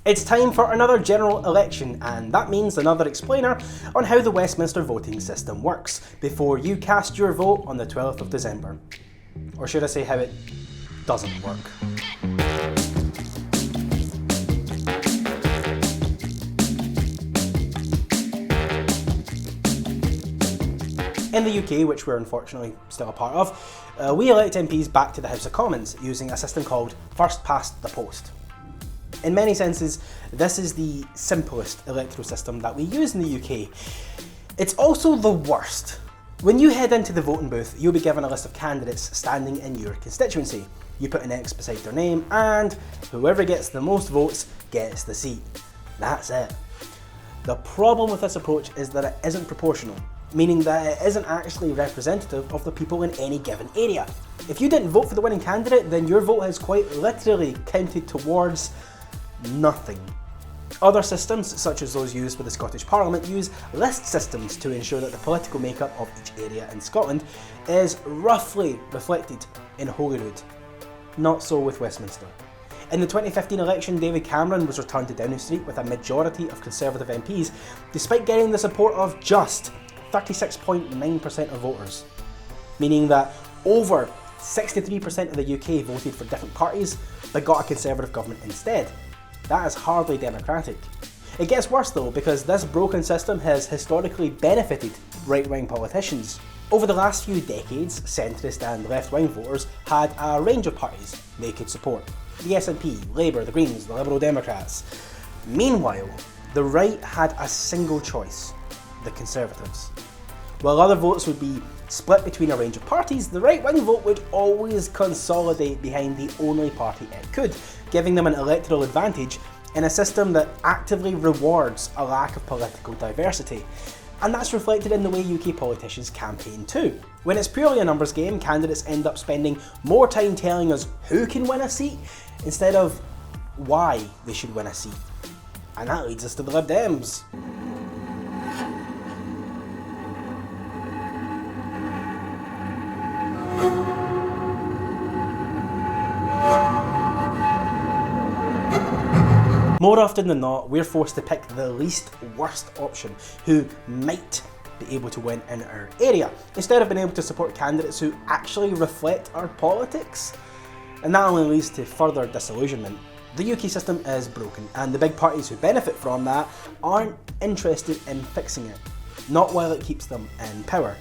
It's time for another general election, and that means another explainer on how the Westminster voting system works before you cast your vote on the 12th of December. Or should I say how it doesn't work. In the UK, which we're unfortunately still a part of, we elect MPs back to the House of Commons using a system called Firstpastthepost. In many senses, this is the simplest electoral system that we use in the UK. It's also the worst. When you head into the voting booth, you'll be given a list of candidates standing in your constituency. You put an X beside their name, and whoever gets the most votes gets the seat. That's it. The problem with this approach is that it isn't proportional, meaning that it isn't actually representative of the people in any given area. If you didn't vote for the winning candidate, then your vote has quite literally counted towards nothing. Other systems, such as those used by the Scottish Parliament, use list systems to ensure that the political makeup of each area in Scotland is roughly reflected in Holyrood. Not so with Westminster. In the 2015 election, David Cameron was returned to Downing Street with a majority of Conservative MPs, despite getting the support of just 36.9% of voters, meaning that over 63% of the UK voted for different parties but got a Conservative government instead. That is hardly democratic. It gets worse though, because this broken system has historically benefited right-wing politicians. Over the last few decades, centrist and left-wing voters had a range of parties they could support. The SNP, Labour, the Greens, the Liberal Democrats. Meanwhile, the right had a single choice: the Conservatives. While other votes would be split between a range of parties, the right-wing vote would always consolidate behind the only party it could, giving them an electoral advantage in a system that actively rewards a lack of political diversity. And that's reflected in the way UK politicians campaign too. When it's purely a numbers game, candidates end up spending more time telling us who can win a seat instead of why they should win a seat. And that leads us to the Lib Dems. More often than not, we're forced to pick the least worst option who might be able to win in our area, instead of being able to support candidates who actually reflect our politics. And that only leads to further disillusionment. The UK system is broken, and the big parties who benefit from that aren't interested in fixing it, not while it keeps them in power.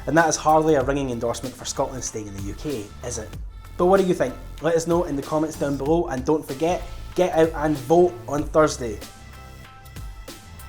And that is hardly a ringing endorsement for Scotland staying in the UK, is it? But what do you think? Let us know in the comments down below, and don't forget, get out and vote on Thursday.